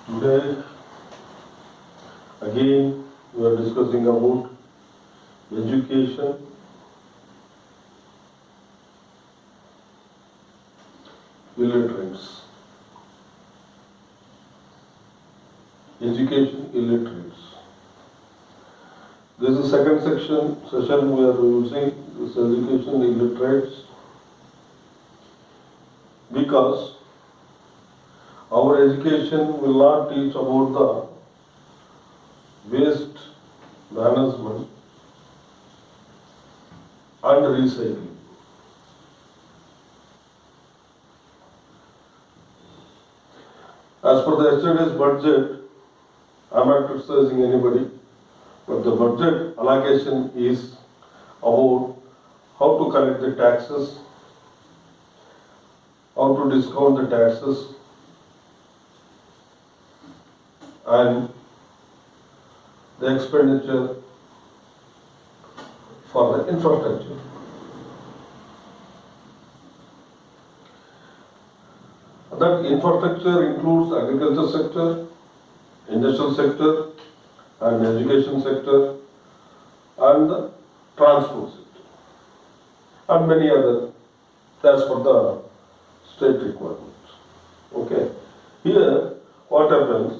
Today, again, we are discussing about education, illiterates. Education, illiterates. This is second session we are using this education, illiterates, because our education will not teach about the waste management and recycling. As per the yesterday's budget, I am not criticizing anybody, but the budget allocation is about how to collect the taxes, how to discount the taxes, and the expenditure for the infrastructure. That infrastructure includes agriculture sector, industrial sector, and education sector, and the transport sector, and many other as per the state requirements. Okay. Here, what happens?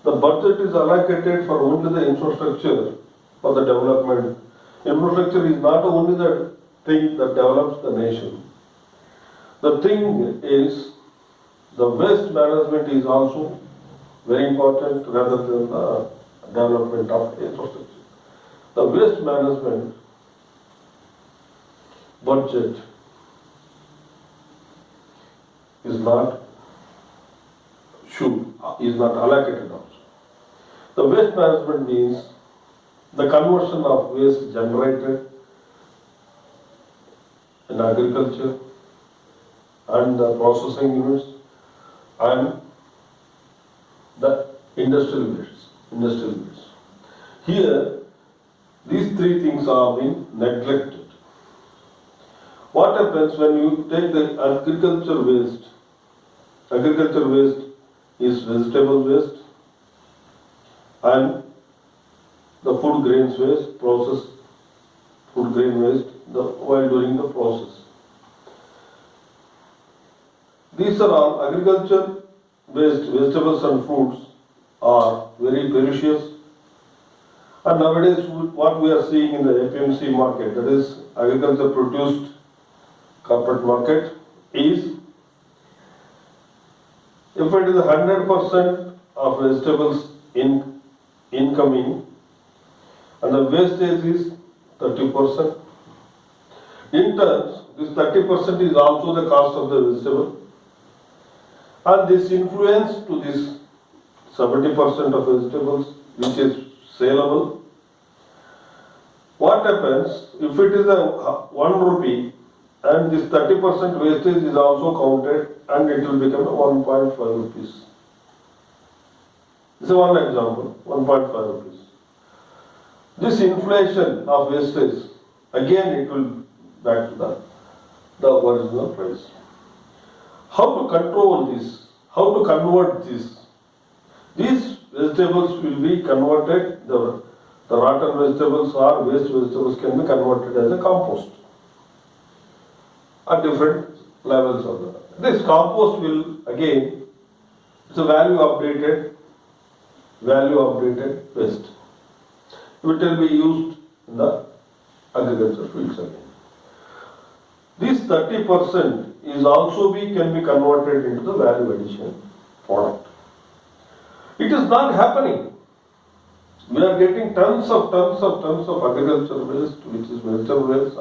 The budget is allocated for only the infrastructure for the development. Infrastructure is not only the thing that develops the nation. The thing is, the waste management is also very important rather than the development of infrastructure. The waste management budget is not allocated also. The waste management means the conversion of waste generated in agriculture and the processing units and the industrial waste. Here, these three things are being neglected. What happens when you take the agriculture waste? Agriculture waste is vegetable waste and the food grains waste, processed food grain waste, while doing the process. These are all agriculture waste, vegetables and fruits are very precious. And nowadays, what we are seeing in the APMC market, that is agriculture produced corporate market, is if it is 100% of vegetables incoming and the wastage is 30%. In turns, this 30% is also the cost of the vegetable. And this influence to this 70% of vegetables which is saleable. What happens if it is a 1 rupee and this 30% wastage is also counted and it will become 1.5 rupees. This is one example, 1.5 rupees. This inflation of wastage, again it will back to the original price. How to control this? How to convert this? These vegetables will be converted, the rotten vegetables or waste vegetables can be converted as a compost at different levels of that. This compost will again, it's a value updated waste. It will be used in the agriculture fields again. This 30% is also can be converted into the value addition product. It is not happening. We are getting tons of agriculture waste, which is vegetable waste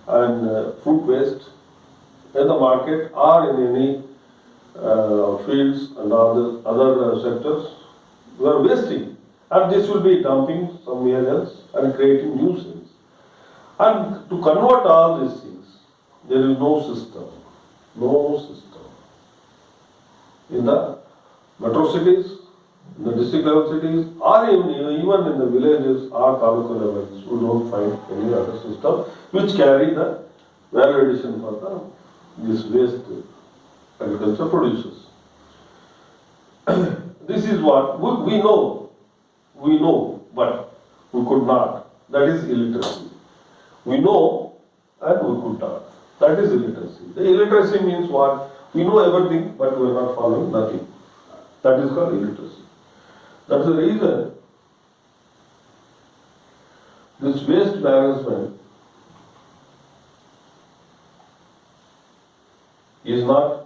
and food waste in the market or in any fields and other sectors. We are wasting, and this will be dumping somewhere else and creating new things. And to convert all these things, there is no system. In the metro cities, in the district level cities, or even in the villages or taluka levels, we don't find any other system which carry the value addition for this waste agriculture produces. this is what we know, but we could not. That is illiteracy. We know and we could not. That is illiteracy. The illiteracy means what? We know everything, but we are not following nothing. That is called illiteracy. That's the reason this waste management is not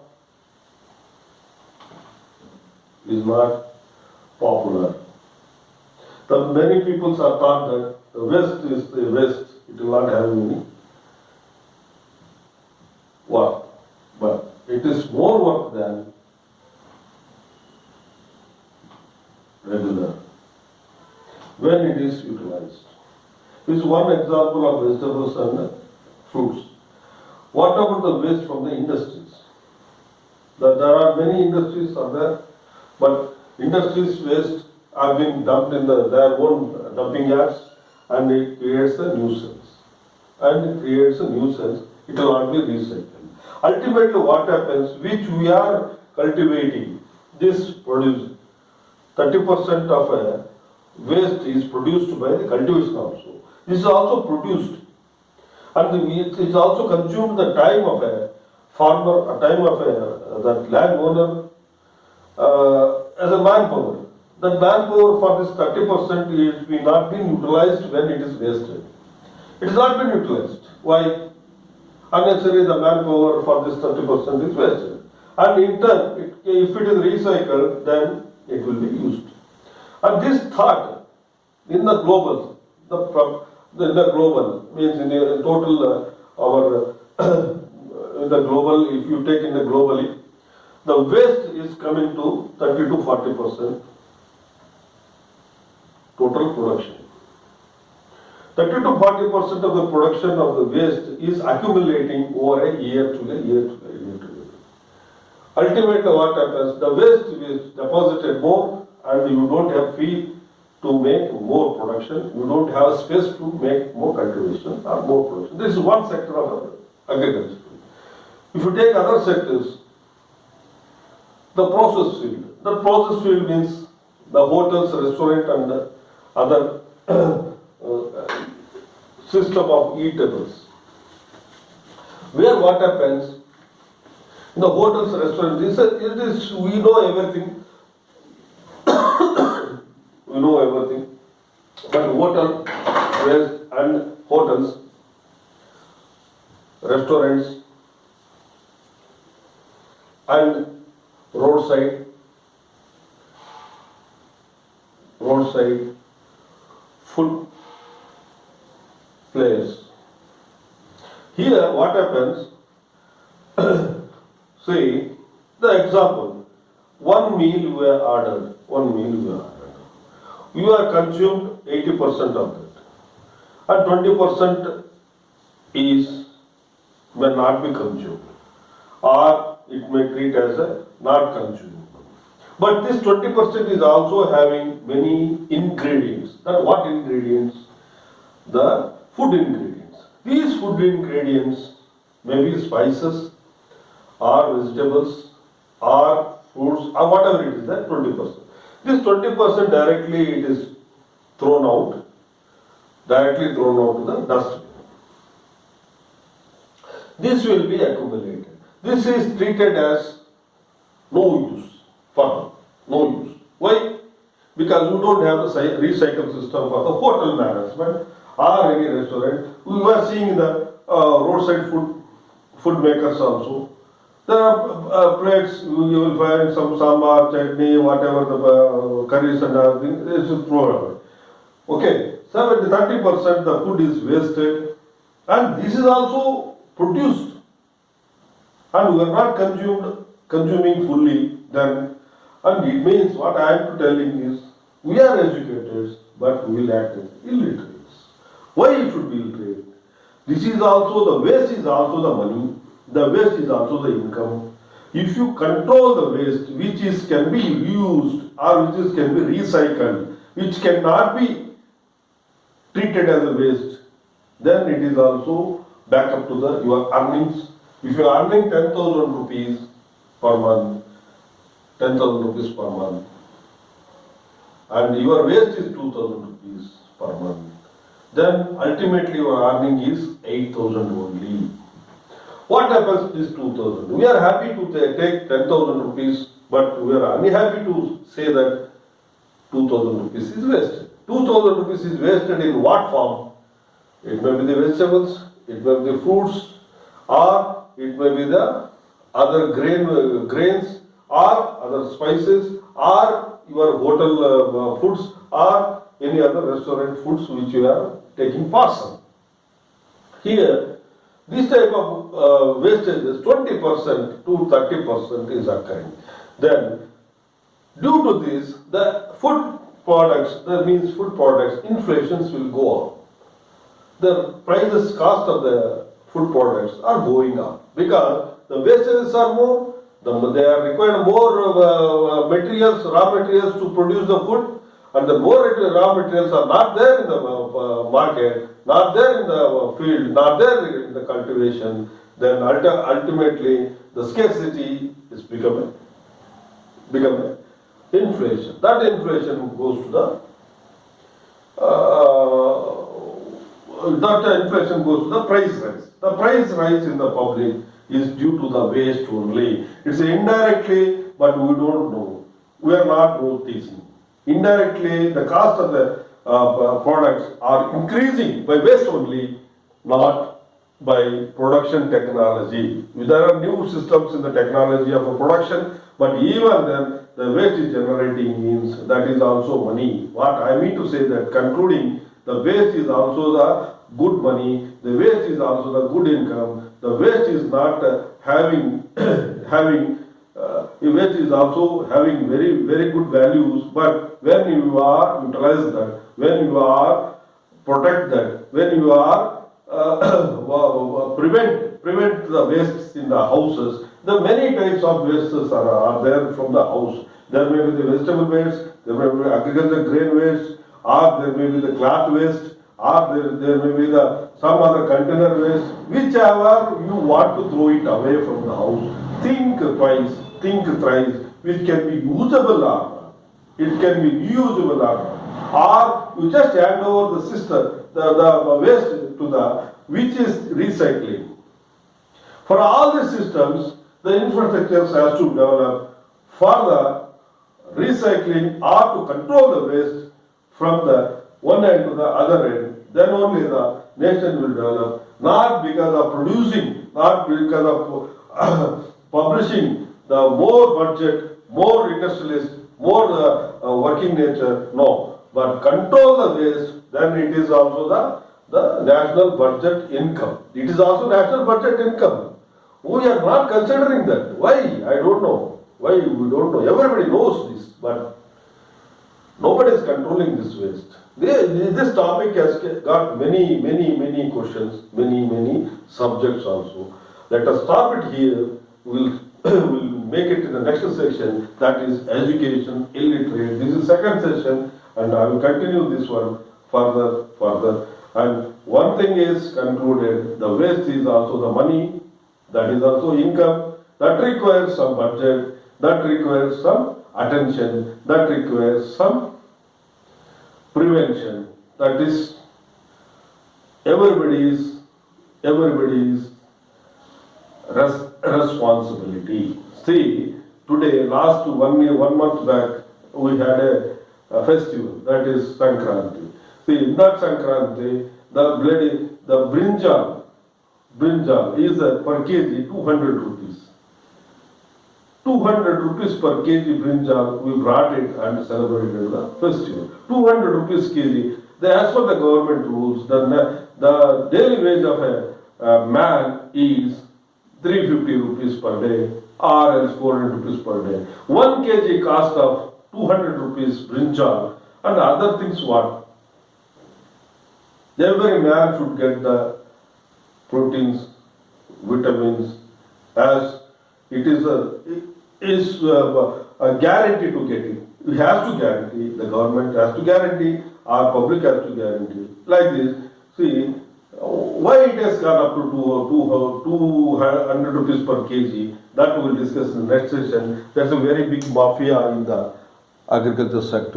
popular. The many people are thought that the waste is the waste, it will not have any work. But it is more work than regular when it is utilized. This is one example of vegetables and fruits. What about the waste from the industries? There are many industries are there, but industries waste are being dumped in their own dumping yards, and it creates a nuisance. It will not be recycled. Ultimately, what happens, which we are cultivating, this produce 30% of a waste is produced by the cultivation also. This is also produced, and it is also consumed the time of a farmer, a time of that landowner as a manpower. That manpower for this 30% is not being utilized when it is wasted. It has not been utilized. Why? Unnecessarily the manpower for this 30% is wasted. And in turn, if it is recycled, then it will be used. And this thought in the global, in the global means in the total in the global, if you take in the globally, the waste is coming to 30 to 40% total production. 30 to 40% of the production of the waste is accumulating over a year to a year to a year to a year. Ultimately, what happens? The waste is deposited more, and you don't have fee to make more production. You don't have space to make more cultivation or more production. This is one sector of agriculture. If you take other sectors, the process field. The process field means the hotels, restaurant, and the other system of eatables. Where what happens in the hotels, restaurants, we know everything. We know everything. But hotel, waste and hotels, restaurants, and roadside food place. Here what happens, see the example, one meal we are ordered, you are consumed 80% of it, and 20% is may not be consumed, or it may treat as a not consumed. But this 20% is also having many ingredients. That what ingredients? The food ingredients. These food ingredients may be spices or vegetables or fruits or whatever it is, that 20%. This 20% directly it is thrown out to the dustbin. This will be accumulated. This is treated as no use. Further, no use. Why? Because you don't have the recycle system for the hotel management or any restaurant. We were seeing the roadside food makers also. There are plates, you will find some sambar, chutney, whatever the curries and everything, they should throw away. Okay, 30% the food is wasted, and this is also produced, and we are not consuming fully then. And it means what I am telling is, we are educated, but we lack illiterates. Why it should be illiterate? This is also, the waste is also the money, the waste is also the income. If you control the waste, which can be used or which can be recycled, which cannot be treated as a waste, then it is also back up to your earnings. If you are earning 10,000 rupees per month, 10,000 rupees per month, and your waste is 2,000 rupees per month, then ultimately your earning is 8,000 only. What happens to this 2,000? We are happy to take 10,000 rupees, but we are unhappy to say that 2,000 rupees is wasted. 2,000 rupees is wasted in what form? It may be the vegetables, it may be the fruits, or it may be the other grains, or other spices, or your hotel foods, or any other restaurant foods which you are taking parcel. Here, this type of wastages, 20% to 30% is occurring. Then, due to this, the food products, that means food products, inflations will go up. The prices, cost of the food products are going up because the wastages are more, they are required more materials, raw materials to produce the food, and the more raw materials are not there in the market, not there in the field, not there in the cultivation, then ultimately the scarcity is becoming inflation. That inflation goes to the price rise. The price rise in the public is due to the waste only. It's indirectly, but we don't know. We are not noticing. Indirectly, the cost of the products are increasing by waste only, not by production technology. There are new systems in the technology of production, but even then, the waste is generating means that is also money. What I mean to say that concluding, the waste is also the good money, the waste is also the good income, the waste is not having waste is also having very good values, but when you are utilize that, when you are protect that, when you are prevent the wastes in the houses, the many types of wastes are there from the house. There may be the vegetable waste, there may be agricultural grain waste, or there may be the cloth waste, or there may be the some other container waste, whichever you want to throw it away from the house. Think twice, think thrice, which can be usable or not. It can be reusable or not. Or you just hand over the system, the waste to the which is recycling. For all the systems, the infrastructure has to develop for the recycling or to control the waste from the one end to the other end. Then only the nation will develop, not because of producing, not because of publishing the more budget, more industrialist, more working nature, no. But control the waste, then it is also the national budget income. It is also national budget income. We are not considering that. Why? I don't know. Why? We don't know. Everybody knows this, but nobody is controlling this waste. This topic has got many questions, many subjects also. Let us stop it here. We'll make it in the next session, that is education, illiterate. This is second session, and I will continue this one further. And one thing is concluded, the waste is also the money, that is also income, that requires some budget, that requires some attention, that requires some prevention. That is everybody's responsibility. See, today, last 1 month back, we had a festival, that is Sankranti. See, in that Sankranti, the brinjal is per kg 200 rupees. 200 rupees per kg brinjal, we brought it and celebrated the festival. 200 rupees kg. As per the government rules, the daily wage of a man is 350 rupees per day or else 400 rupees per day. 1 kg cost of 200 rupees brinjal and other things what? Every man should get the proteins, vitamins, as it is a guarantee to get it. We have to guarantee, the government has to guarantee, our public has to guarantee. Like this, see, why it has gone up to 200 rupees per kg? That we will discuss in the next session. There's a very big mafia in the agriculture sector.